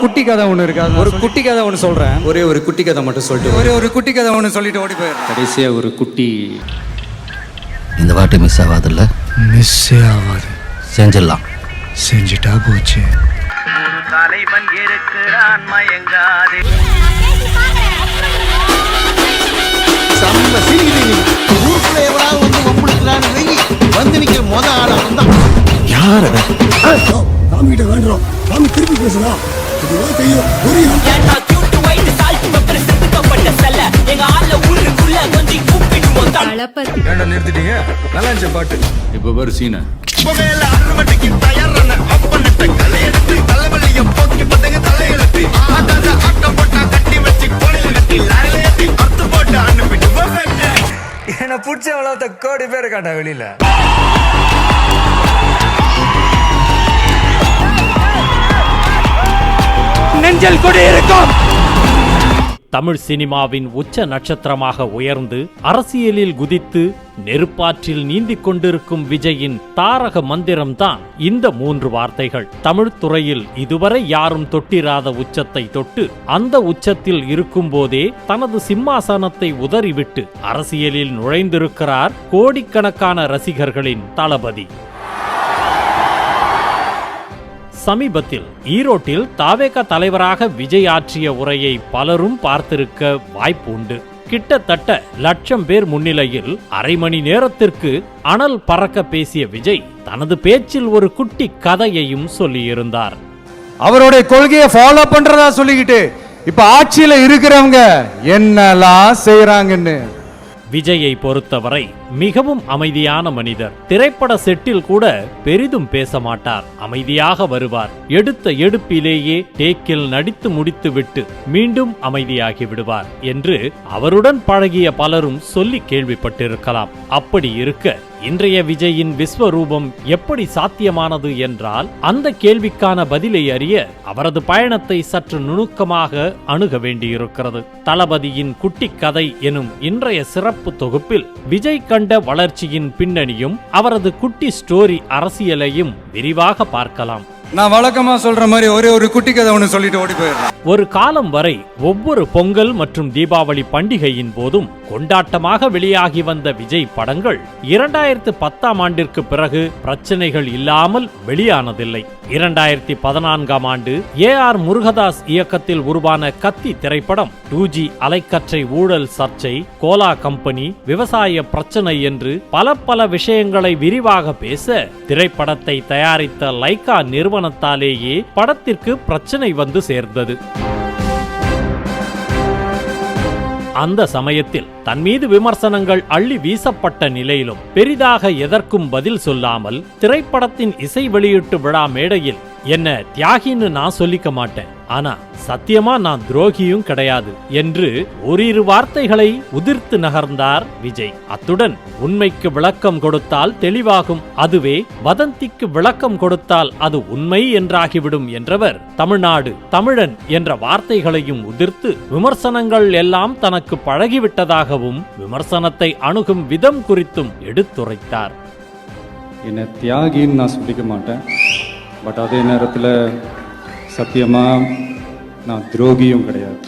குட்டி கதை ஒன்று இருக்கு. ஒரு குட்டி கதை ஒன்று சொல்கிறேன். ஒரே ஒரு குட்டி கதை மட்டும் சொல்லிட்டு ஒரு குட்டி கதை ஒன்று சொல்லிட்டு ஓடி போயிடுறேன். கடைசியாக ஒரு குட்டி இந்த வாட்டி மிஸ் ஆகாதுல்ல? மிஸ்ஸே ஆகாது. செஞ்சிடலாம். செஞ்சுட்டா போச்சு. தலைவன் இருக்கிறான் மயங்காதே. செம்ம சிரிக்கிறீங்க. ஊருக்குள்ள எவராவது வந்து ஒம்பளுக்குறான்னு வெயி வந்து நிற்கிற மொத ஆளாக தான். யார சாமி கிட்ட வேண்டுறோம். சாமி திருப்பி பேசலாம். இதுதான் செய்யும். புரியும். நிறுத்திட்டீங்க. நல்லா இருந்துச்சு பாட்டு. இப்போ வரும் சீனை என்ன பிடிச்ச அவ்வளோ கோடி பேர் காட்டா வெளியில. நெஞ்சல் கொடி இருக்கும். தமிழ் சினிமாவின் உச்ச நட்சத்திரமாக உயர்ந்து அரசியலில் குதித்து நெருப்பாற்றில் நீந்திக் கொண்டிருக்கும் விஜயின் தாரக மந்திரம்தான் இந்த 3 வார்த்தைகள். தமிழ் துறையில் இதுவரை யாரும் தொட்டிராத உச்சத்தை தொட்டு அந்த உச்சத்தில் இருக்கும் போதே தனது சிம்மாசனத்தை உதறிவிட்டு அரசியலில் நுழைந்திருக்கிறார் கோடிக்கணக்கான ரசிகர்களின் தளபதி. சமீபத்தில் ஈரோட்டில் தாவேக தலைவராக விஜய் ஆற்றிய உரையை பலரும் பார்த்திருக்க வாய்ப்பு உண்டு. கிட்டத்தட்ட 1,00,000 பேர் முன்னிலையில் அரை மணி நேரத்திற்கு அனல் பறக்க பேசிய விஜய் தனது பேச்சில் ஒரு குட்டி கதையையும் சொல்லியிருந்தார். அவருடைய கொள்கையை ஃபாலோ பண்றதா சொல்லிக்கிட்டு இப்ப ஆட்சியில இருக்கிறவங்க என்னெல்லாம் செய்யறாங்கன்னு. விஜயை பொறுத்தவரை மிகவும் அமைதியான மனிதர். திரைப்பட செட்டில் கூட பெரிதும் பேச மாட்டார். அமைதியாக வருவார். எடுத்த எடுப்பிலேயே டேக்கில் நடித்து முடித்துவிட்டு மீண்டும் அமைதியாகி விடுவார் என்று அவருடன் பழகிய பலரும் சொல்லி கேள்விப்பட்டிருக்கலாம். அப்படி இருக்க இன்றைய விஜயின் விஸ்வரூபம் எப்படி சாத்தியமானது என்றால் அந்த கேள்விக்கான பதிலை அறிய அவரது பயணத்தை சற்று நுணுக்கமாக அணுக வேண்டியிருக்கிறது. தளபதியின் குட்டி கதை எனும் இன்றைய சிறப்பு தொகுப்பில் விஜய் கண்ட வளர்ச்சியின் பின்னணியும் அவரது குட்டி ஸ்டோரி அரசியலையும் விரிவாக பார்க்கலாம். நான் வழக்கமா சொல்ற மாதிரி ஒரு குட்டி கதை ஒன்று சொல்லிட்டு ஓடி போயிடுறேன். ஒரு காலம் வரை ஒவ்வொரு பொங்கல் மற்றும் தீபாவளி பண்டிகையின் போதும் கொண்டாட்டமாக வெளியாகி வந்த விஜய் படங்கள் 2010ஆம் ஆண்டிற்கு பிறகு பிரச்சனைகள் இல்லாமல் வெளியானதில்லை. 2014ஆம் ஆண்டு AR முருகதாஸ் இயக்கத்தில் உருவான கத்தி திரைப்படம் 2G அலைக்கற்றை ஊழல் சர்ச்சை, கோலா கம்பெனி, விவசாய பிரச்சனை என்று பல விஷயங்களை விரிவாக பேச திரைப்படத்தை தயாரித்த லைகா நிறுவனத்தாலேயே படத்திற்கு பிரச்சனை வந்து சேர்ந்தது. அந்த சமயத்தில் தன் மீது விமர்சனங்கள் அள்ளி வீசப்பட்ட நிலையிலும் பெரிதாக எதற்கும் பதில் சொல்லாமல் திரைப்படத்தின் இசை வெளியீட்டு விழா மேடையில் என்ன தியாகின்னு நான் சொல்லிக்க மாட்டேன், ஆனா சத்தியமா நான் துரோகியும் கிடையாது என்று ஓரிரு வார்த்தைகளை உதிர்த்து நகர்ந்தார் விஜய். அத்துடன் உண்மைக்கு விளக்கம் கொடுத்தால் தெளிவாகும், அதுவே வதந்திக்கு விளக்கம் கொடுத்தால் அது உண்மை என்றாகிவிடும் என்றவர் தமிழ்நாடு, தமிழன் என்ற வார்த்தைகளையும் உதிர்த்து விமர்சனங்கள் எல்லாம் தனக்கு பழகிவிட்டதாகவும் விமர்சனத்தை அணுகும் விதம் குறித்தும் எடுத்துரைத்தார். என்னை தியாகின்னு நான் சொல்லிக்க மாட்டேன். பட் அதே நேரத்தில் சத்தியமா நான் துரோகியும் கிடையாது.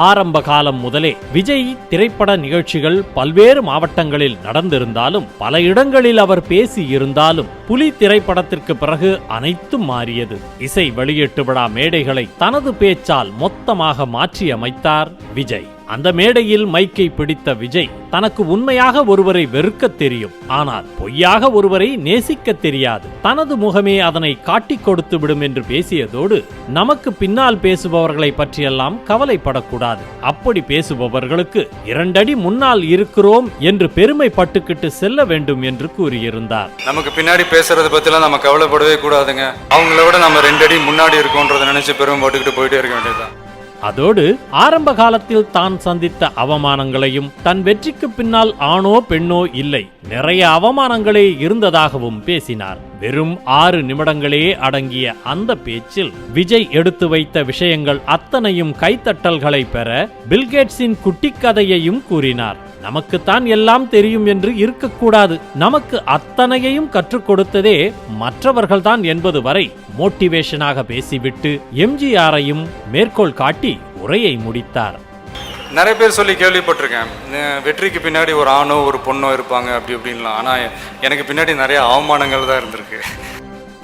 ஆரம்ப காலம் முதலே விஜய் திரைப்பட நிகழ்ச்சிகள் பல்வேறு மாவட்டங்களில் நடந்திருந்தாலும் பல இடங்களில் அவர் பேசி இருந்தாலும் புலி திரைப்படத்திற்கு பிறகு அனைத்தும் மாறியது. இசை வெளியீட்டு விழா மேடைகளை தனது பேச்சால் மொத்தமாக மாற்றி அமைத்தார் விஜய். அந்த மேடையில் மைக்கை பிடித்த விஜய் தனக்கு உண்மையாக ஒருவரை வெறுக்க தெரியும், ஆனால் பொய்யாக ஒருவரை நேசிக்க தெரியாது, தனது முகமே அதனை காட்டிக் கொடுத்து விடும் என்று பேசியதோடு நமக்கு பின்னால் பேசுபவர்களை பற்றியெல்லாம் கவலைப்படக்கூடாது, அப்படி பேசுபவர்களுக்கு 2 அடி முன்னால் இருக்கிறோம் என்று பெருமைப்பட்டுக்கிட்டு செல்ல வேண்டும் என்று கூறியிருந்தார். நமக்கு பின்னாடி பேசுறதை பத்திலாம் நம்ம கவலைப்படவே கூடாதுங்க. அவங்கள விட நம்ம 2 அடி முன்னாடி இருக்கோன்றதை நினைச்சு பெருமைப்பட்டுக்கிட்டு போயிட்டே இருக்க வேண்டியதுதான். அதோடு ஆரம்ப காலத்தில் தான் சந்தித்த அவமானங்களையும் தன் வெற்றிக்கு பின்னால் ஆணோ பெண்ணோ இல்லை, நிறைய அவமானங்களே இருந்ததாகவும் பேசினார். வெறும் 6 நிமிடங்களே அடங்கிய அந்த பேச்சில் விஜய் எடுத்து வைத்த விஷயங்கள் அத்தனையும் கைத்தட்டல்களை பெற பில்கேட்ஸின் குட்டிக் கதையையும் கூறினார். நமக்குத்தான் எல்லாம் தெரியும் என்று இருக்கக்கூடாது, நமக்கு அத்தனையையும் கற்றுக் கொடுத்ததே மற்றவர்கள்தான் என்பது வரை மோட்டிவேஷனாக பேசிவிட்டு எம்ஜிஆரையும் மேற்கோள் காட்டி உரையை முடித்தார். நிறைய பேர் சொல்லி கேள்விப்பட்டிருக்கேன், வெற்றிக்கு பின்னாடி ஒரு ஆணோ ஒரு பொண்ணோ இருப்பாங்க அப்படி இப்படின்லாம். ஆனால் எனக்கு பின்னாடி நிறைய அவமானங்கள் தான் இருந்திருக்கு.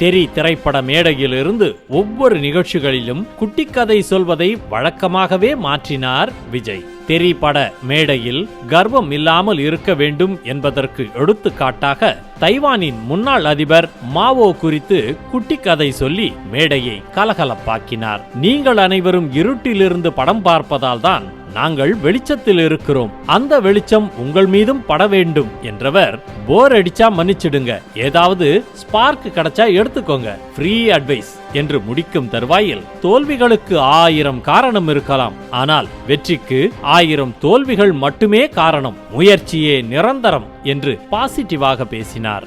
தெரி திரைப்பட மேடையிலிருந்து ஒவ்வொரு நிகழ்ச்சிகளிலும் குட்டிக்கதை சொல்வதை வழக்கமாகவே மாற்றினார் விஜய். தெரி பட மேடையில் கர்வம் இல்லாமல் இருக்க வேண்டும் என்பதற்கு எடுத்துக்காட்டாக தைவானின் முன்னாள் அதிபர் மாவோ குறித்து குட்டிக்கதை சொல்லி மேடையை கலகலப்பாக்கினார். நீங்கள் அனைவரும் இருட்டிலிருந்து படம் பார்ப்பதால் தான் நாங்கள் வெளிச்சத்தில் இருக்கிறோம், அந்த வெளிச்சம் உங்கள் மீதும் பட வேண்டும் என்றவர் போர் அடிச்சா மன்னிச்சிடுங்க, ஏதாவது ஸ்பார்க் கிடைச்சா எடுத்துக்கோங்க, ஃப்ரீ அட்வைஸ் என்று முடிக்கும் தருவாயில் தோல்விகளுக்கு 1000 காரணம் இருக்கலாம், ஆனால் வெற்றிக்கு 1000 தோல்விகள் மட்டுமே காரணம், முயற்சியே நிரந்தரம் என்று பாசிட்டிவாக பேசினார்.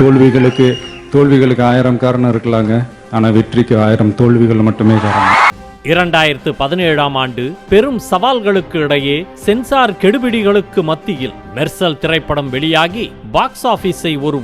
தோல்விகளுக்கு 1000 காரணம் இருக்கலாங்க, ஆனால் வெற்றிக்கு 1000 தோல்விகள் மட்டுமே காரணம். 2017ஆம் ஆண்டு பெரும் சவால்களுக்கு இடையே சென்சார் கெடுபிடிகளுக்கு மத்தியில் மெர்சல் திரைப்படம் வெளியாகி பாக்ஸ் ஆபீஸை ஒரு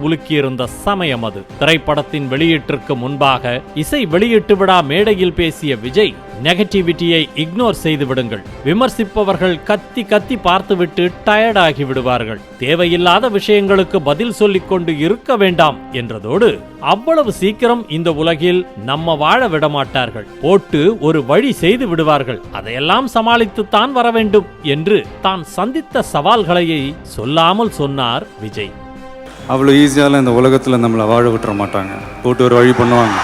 உலுக்கியிருந்த சமயம் அது. திரைப்படத்தின் வெளியீட்டிற்கு முன்பாக இசை வெளியீட்டு விழா மேடையில் பேசிய விஜய், நெகட்டிவிட்டியை இக்னோர் செய்து விடுங்கள், விமர்சிப்பவர்கள் கத்தி கத்தி பார்த்துவிட்டு டயர்ட் ஆகி விடுவார்கள், தேவையில்லாத விஷயங்களுக்கு பதில் சொல்லிக் கொண்டு இருக்க வேண்டாம் என்றதோடு அவ்வளவு சீக்கிரம் இந்த உலகில் நம்ம வாழ விடமாட்டார்கள், போட்டு ஒரு வழி செய்து விடுவார்கள், அதையெல்லாம் சமாளித்துத்தான் வர வேண்டும் என்று தான் சந்தித்த சவால்களை சொல்லாமல் சொன்னார் விஜய். அவ்வளோ ஈஸியால இந்த உலகத்தில் நம்மளை வாழ விட்டுற மாட்டாங்க, போட்டு ஒரு வழி பண்ணுவாங்க.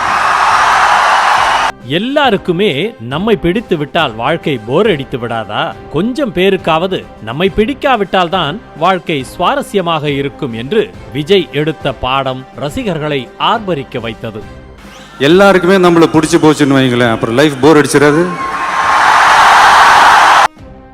எல்லாருக்குமே நம்மை பிடித்து விட்டால் வாழ்க்கை போர் அடித்து விடாதா? கொஞ்சம் பேருக்காவது நம்மை பிடிக்காவிட்டால் தான் வாழ்க்கை சுவாரஸ்யமாக இருக்கும் என்று விஜய் எடுத்த பாடம் ரசிகர்களை ஆர்ப்பரிக்க வைத்தது. எல்லாருக்குமே நம்மள பிடிச்சு போச்சுன்னு வைங்களேன், அப்புறம் லைஃப் போர் அடிச்சிடாது.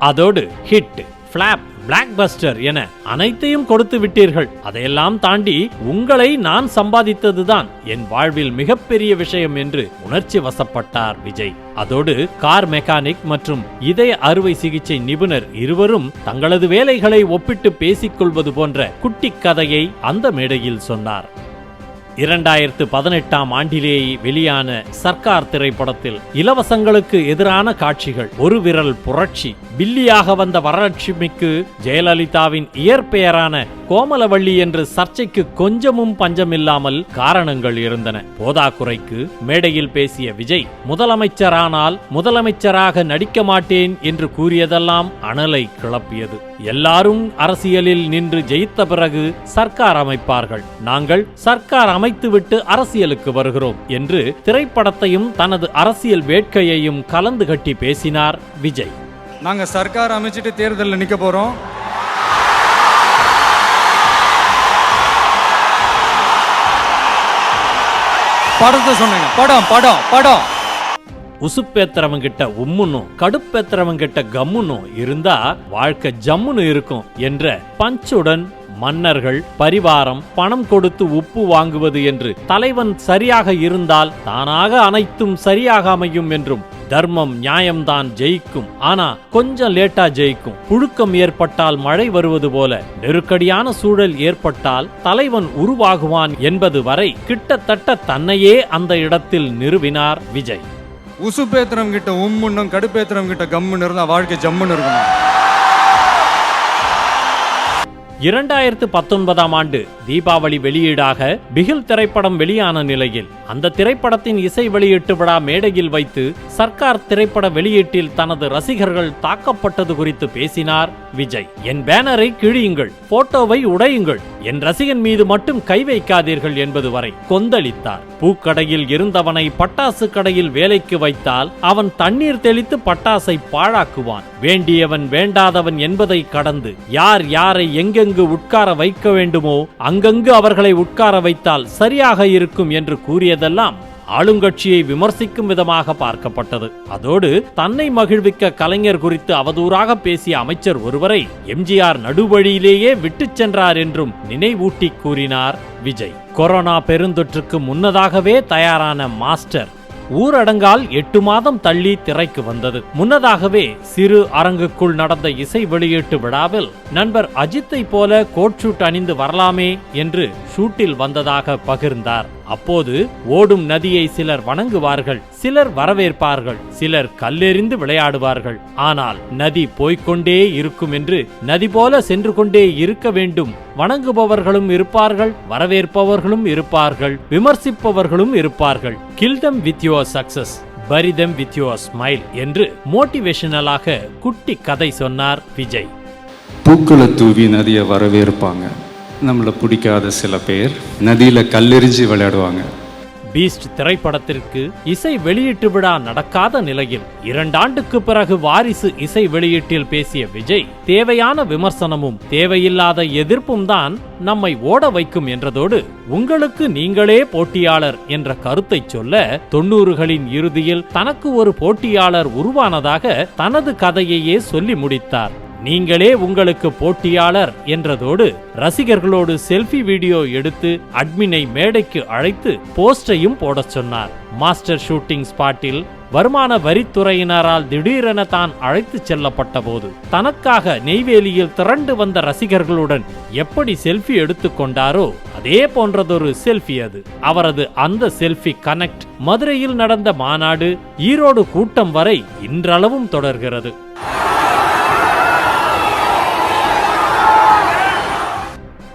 அதோடு ஹிட், ஃபிளாப், பிளாக் பஸ்டர் என அனைத்தையும் கொடுத்து விட்டீர்கள், அதையெல்லாம் தாண்டி உங்களை நான் சம்பாதித்ததுதான் என் வாழ்வில் மிகப்பெரிய விஷயம் என்று உணர்ச்சி வசப்பட்டார் விஜய். அதோடு கார் மெக்கானிக் மற்றும் இதய அறுவை சிகிச்சை நிபுணர் இருவரும் தங்களது வேலைகளை ஒப்பிட்டு பேசிக்கொள்வது போன்ற குட்டிக் கதையை அந்த மேடையில் சொன்னார். 2018ஆம் ஆண்டிலேயே வெளியான சர்க்கார் திரைப்படத்தில் இலவசங்களுக்கு எதிரான காட்சிகள், ஒரு விரல் புரட்சி, பில்லியாக வந்த வரலட்சுமிக்கு ஜெயலலிதாவின் இயற்பெயரான கோமலவள்ளி என்று சர்ச்சைக்கு கொஞ்சமும் பஞ்சமில்லாமல் காரணங்கள் இருந்தன. போதாக்குறைக்கு மேடையில் பேசிய விஜய், முதலமைச்சரானால் முதலமைச்சராக நடிக்க மாட்டேன் என்று கூறியதெல்லாம் அனலை கிளப்பியது. எல்லாரும் அரசியலில் நின்று ஜெயித்த பிறகு சர்க்கார் அமைப்பார்கள், நாங்கள் சர்க்கார் அமைத்துவிட்டு அரசியலுக்கு வருகிறோம் என்று திரைப்படத்தையும் தனது அரசியல் வேட்கையையும் கலந்து கட்டி பேசினார் விஜய். நாங்க சர்க்கார் அமைச்சிட்டு தேர்தலில் நிக்க போறோம். படத்தை சொன்னீங்க, படம் படம் படம். உசுப்பேத்துறவங்கிட்ட உம்முன்னும் கடுப்பேத்துறவங்கிட்ட கம்முன்னும் இருந்தா வாழ்க்கை ஜம்முன்னு இருக்கும் என்ற பஞ்சுடன் மன்னர்கள், பரிவாரம், பணம் கொடுத்து உப்பு வாங்குவது என்று தலைவன் சரியாக இருந்தால் தானாக அனைத்தும் சரியாக அமையும் என்றும், தர்மம் நியாயம்தான் ஜெயிக்கும், ஆனா கொஞ்சம் லேட்டா ஜெயிக்கும், புழுக்கம் ஏற்பட்டால் மழை வருவது போல நெருக்கடியான சூழல் ஏற்பட்டால் தலைவன் உருவாகுவான் என்பது வரை கிட்டத்தட்ட தன்னையே அந்த இடத்தில் நிறுவினார் விஜய். உசுப்பேத்திரம் கிட்ட உம்முன்னும் கடுப்பேத்திரம் கிட்ட கம்முன்னு இருந்தா வாழ்க்கை ஜம்முன்னு இருக்கணும். 2019ஆம் ஆண்டு தீபாவளி வெளியீடாக பிகில் திரைப்படம் வெளியான நிலையில் அந்த திரைப்படத்தின் இசை வெளியீட்டு விழா மேடையில் வைத்து சர்க்கார் திரைப்பட வெளியீட்டில் தனது ரசிகர்கள் தாக்கப்பட்டது குறித்து பேசினார் விஜய். என் பேனரை கிழியுங்கள், போட்டோவை உடையுங்கள், என் ரசிகன் மீது மட்டும் கை வைக்காதீர்கள் என்பது வரை கொந்தளித்தார். பூக்கடையில் இருந்தவனை பட்டாசு கடையில் வேலைக்கு வைத்தால் அவன் தண்ணீர் தெளித்து பட்டாசை பாழாக்குவான். வேண்டியவன் வேண்டாதவன் என்பதை கடந்து யார் யாரை எங்கெங்கு உட்கார வைக்க வேண்டுமோ அங்கங்கு அவர்களை உட்கார வைத்தால் சரியாக இருக்கும் என்று கூறியதெல்லாம் ஆளுங்கட்சியை விமர்சிக்கும் விதமாக பார்க்கப்பட்டது. அதோடு தன்னை மகிழ்விக்க கலைஞர் குறித்து அவதூறாக பேசிய அமைச்சர் ஒருவரை எம்ஜிஆர் நடுவழியிலேயே விட்டுச் சென்றார் என்றும் நினைவூட்டி கூறினார் விஜய். கொரோனா பெருந்தொற்றுக்கு முன்னதாகவே தயாரான மாஸ்டர் ஊரடங்கால் 8 மாதம் தள்ளி திரைக்கு வந்தது. முன்னதாகவே சிறு அரங்குக்குள் நடந்த இசை வெளியீட்டு விழாவில் நண்பர் அஜித்தை போல கோட் ஷூட் அணிந்து வரலாமே என்று ஷூட்டில் வந்ததாக பகிர்ந்தார். அப்போது ஓடும் நதியை சிலர் வணங்குவார்கள், சிலர் வரவேற்பார்கள், சிலர் கல்லெறிந்து விளையாடுவார்கள். ஆனால் நதி போய்கொண்டே இருக்கும் என்று நதி போல சென்று கொண்டே இருக்க வேண்டும். வணங்குபவர்களும் இருப்பார்கள், வரவேற்பவர்களும் இருப்பார்கள், விமர்சிப்பவர்களும் இருப்பார்கள். Kill them with your success, bury them with your smile என்று மோட்டிவேஷனலாக குட்டி கதை சொன்னார் விஜய். பூக்களை தூவி நதியை வரவேற்பாங்க. நம்மளை பிடிக்காத சில பேர் நதியில கல்லெறிஞ்சு விளையாடுவாங்க. பீஸ்ட் திரைப்படத்திற்கு இசை வெளியீட்டு விழா நடக்காத நிலையில் 2 ஆண்டுக்கு பிறகு வாரிசு இசை வெளியீட்டில் பேசிய விஜய், தேவையான விமர்சனமும் தேவையில்லாத எதிர்ப்பும் தான் நம்மை ஓட வைக்கும் என்றதோடு உங்களுக்கு நீங்களே போட்டியாளர் என்ற கருத்தை சொல்ல 90களின் இறுதியில் தனக்கு ஒரு போட்டியாளர் உருவானதாக தனது கதையையே சொல்லி முடித்தார். நீங்களே உங்களுக்கு போட்டியாளர் என்றதோடு ரசிகர்களோடு செல்ஃபி வீடியோ எடுத்து அட்மினை மேடைக்கு அழைத்து போஸ்டையும் போடச் சொன்னார். மாஸ்டர் ஷூட்டிங் ஸ்பாட்டில் வருமான வரித்துறையினரால் திடீரென தான் அழைத்து செல்லப்பட்ட போது தனக்காக நெய்வேலியில் திரண்டு வந்த ரசிகர்களுடன் எப்படி செல்ஃபி எடுத்துக்கொண்டாரோ அதே போன்றதொரு செல்ஃபி அது. அவரது அந்த செல்ஃபி கனெக்ட் மதுரையில் நடந்த மாநாடு, ஈரோடு கூட்டம் வரை இன்றளவும் தொடர்கிறது.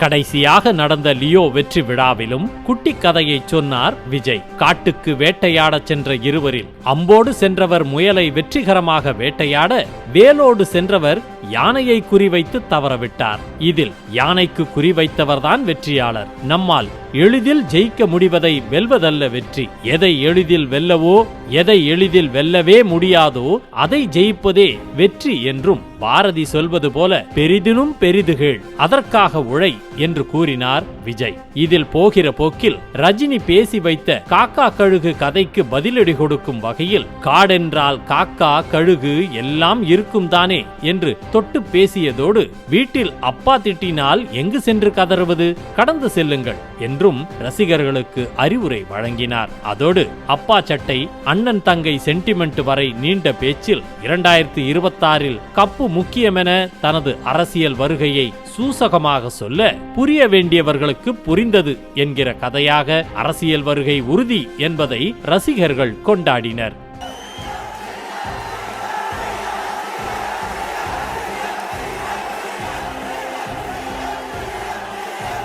கடைசியாக நடந்த லியோ வெற்றி விழாவிலும் குட்டி கதையை சொன்னார் விஜய். காட்டுக்கு வேட்டையாடச் சென்ற இருவரில் அம்போடு சென்றவர் முயலை வெற்றிகரமாக வேட்டையாட, வேலோடு சென்றவர் யானையை குறிவைத்து தவறவிட்டார். இதில் யானைக்கு குறிவைத்தவர்தான் வெற்றியாளர். நம்மால் எளிதில் ஜெயிக்க முடிவதை வெல்வதல்ல வெற்றி. எதை எளிதில் வெல்லவோ, எதை எளிதில் வெல்லவே முடியாதோ அதை ஜெயிப்பதே வெற்றி என்றும் பாரதி சொல்வது போல பெரிதினும் பெரிதுகள் அதற்காக உழை என்று கூறினார் விஜய். இதில் போகிற போக்கில் ரஜினி பேசி வைத்த காக்கா கழுகு கதைக்கு பதிலடி கொடுக்கும் வகையில் காடென்றால் காக்கா கழுகு எல்லாம் இருக்கும் தானே என்று தொட்டு பேசியதோடு, வீட்டில் அப்பா திட்டினால் எங்கு சென்று கதறுவது, கடந்து செல்லுங்கள் என்றும் ரசிகர்களுக்கு அறிவுரை வழங்கினார். அதோடு அப்பா சட்டை, அண்ணன் தங்கை சென்டிமெண்ட் வரை நீண்ட பேச்சில் 2026 கப்பு முக்கியமென தனது அரசியல் வருகையை சூசகமாக சொல்ல, புரிய வேண்டியவர்களுக்கு புரிந்தது என்கிற கதையாக அரசியல் வருகை உறுதி என்பதை ரசிகர்கள் கொண்டாடினர்.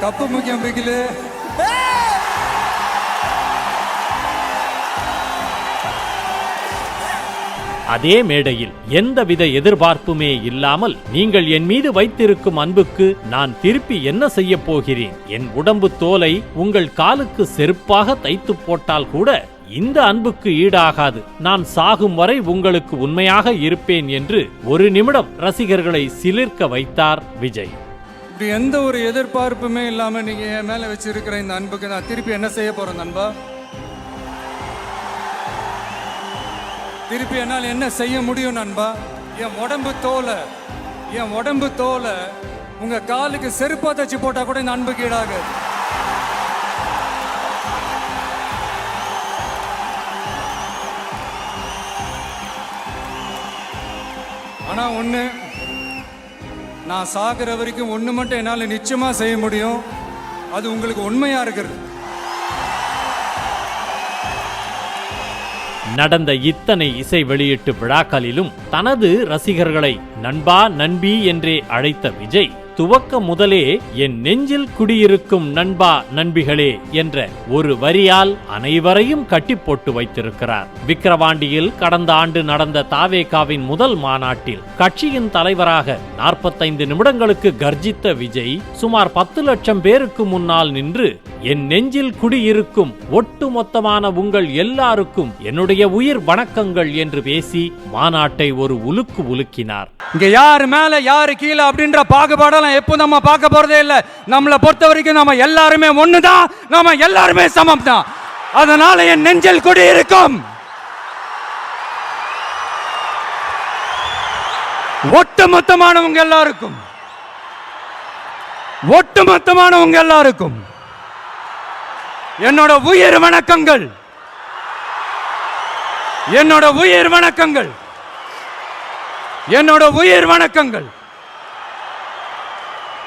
கப்பு முக்கியம் பிகிலே. அதே மேடையில் எந்தவித எதிர்பார்ப்புமே இல்லாமல், நீங்கள் என் மீது வைத்திருக்கும் அன்புக்கு நான் திருப்பி என்ன செய்ய போகிறேன்? என் உடம்பு தோலை உங்கள் காலுக்கு செருப்பாக தைத்து போட்டால் கூட இந்த அன்புக்கு ஈடாகாது. நான் சாகும் வரை உங்களுக்கு உண்மையாக இருப்பேன் என்று 1 நிமிடம் ரசிகர்களை சிலிர்க்க வைத்தார் விஜய். இப்படி எந்த ஒரு எதிர்பார்ப்புமே இல்லாம நீங்க என் மேல வச்சிருக்கிற இந்த அன்புக்கு நான் திருப்பி என்ன செய்ய போறேன் நண்பா? திருப்பி என்னால் என்ன செய்ய முடியும் நண்பா? என் உடம்பு தோலை உங்க காலுக்கு செருப்பா தச்சு போட்டா கூட இந்த அன்புக்கு ஈடாகாது. ஆனா ஒண்ணு, நான் சாகிற வரைக்கும் ஒண்ணு மட்டும் என்னால நிச்சயமா செய்ய முடியும். அது உங்களுக்கு உண்மையா இருக்கிறது. நடந்த இத்தனை இசை வெளியீட்டு விழாக்களிலும் தனது ரசிகர்களை நண்பா நண்பி என்றே அழைத்த விஜய், துவக்க முதலே என் நெஞ்சில் குடியிருக்கும் நண்பா நண்பிகளே என்ற ஒரு வரியால் அனைவரையும் கட்டி போட்டு வைத்திருக்கிறார். விக்கிரவாண்டியில் கடந்த ஆண்டு நடந்த தாவேகாவின் முதல் மாநாட்டில் கட்சியின் தலைவராக 45 நிமிடங்களுக்கு கர்ஜித்த விஜய், சுமார் 10 லட்சம் பேருக்கு முன்னால் நின்று என் நெஞ்சில் குடியிருக்கும் ஒட்டுமொத்தமான உங்கள் எல்லாருக்கும் என்னுடைய உயிர் வணக்கங்கள் என்று பேசி மாநாட்டை ஒரு உலுக்கு உலுக்கினார். இங்க யாரு மேல யாரு கீழே அப்படின்ற பாகுபாடெல்லாம் எப்போ நம்ம பார்க்க போறதே இல்லை. நம்மளை பொறுத்த வரைக்கும் நம்ம எல்லாருமே ஒண்ணுதான், நம்ம எல்லாருமே சமம் தான். அதனால என் நெஞ்சில் குடியிருக்கும் ஒட்டுமொத்தமானவங்க எல்லாருக்கும் என்னோட உயிர் வணக்கங்கள்.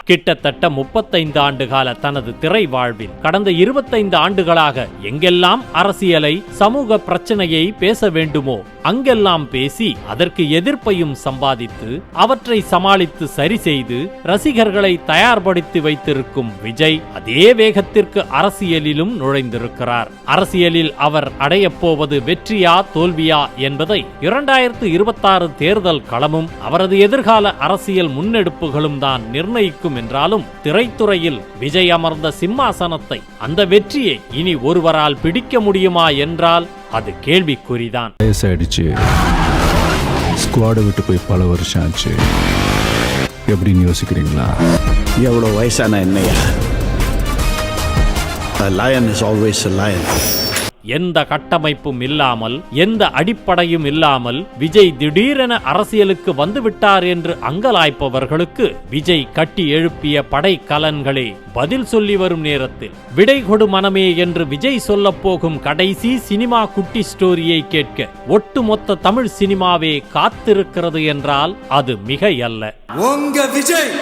கிட்டத்தட்ட 35 ஆண்டு கால தனது திரை வாழ்வில் கடந்த 25 ஆண்டுகளாக எங்கெல்லாம் அரசியலை, சமூக பிரச்சனையை பேச வேண்டுமோ அங்கெல்லாம் பேசி அதற்கு எதிர்ப்பையும் சம்பாதித்து அவற்றை சமாளித்து சரி செய்து ரசிகர்களை தயார்படுத்தி வைத்திருக்கும் விஜய் அதே வேகத்திற்கு அரசியலிலும் நுழைந்திருக்கிறார். அரசியலில் அவர் அடையப் போவது வெற்றியா தோல்வியா என்பதை 2026 தேர்தல் களமும் அவரது எதிர்கால அரசியல் முன்னெடுப்புகளும் தான் நிர்ணயிக்கும் என்றாலும் திரைத்துறையில் விஜய் அமர்ந்த சிம்மாசனத்தை, அந்த வெற்றியை இனி ஒருவரால் பிடிக்க முடியுமா என்றால் அது கேள்விக்குறிதான். வயசாயிடுச்சு, ஸ்குவாடை விட்டு போய் பல வருஷம் ஆச்சு. எப்படின்னு யோசிக்கிறீங்களா? எவ்வளோ வயசான என்னையா? A lion is always a lion. எந்த கட்டமைப்பும் இல்லாமல், எந்த அடிப்படையும் இல்லாமல் விஜய் திடீரென அரசியலுக்கு வந்துவிட்டார் என்று அங்கலாய்ப்பவர்களுக்கு விஜய் கட்டி எழுப்பிய படைக்கலன்களே பதில் சொல்லி வரும் நேரத்தில் விடை கொடு மனமே என்று விஜய் சொல்லப் போகும் கடைசி சினிமா குட்டி ஸ்டோரியை கேட்க ஒட்டுமொத்த தமிழ் சினிமாவே காத்திருக்கிறது என்றால் அது மிகையல்ல. உங்க விஜய்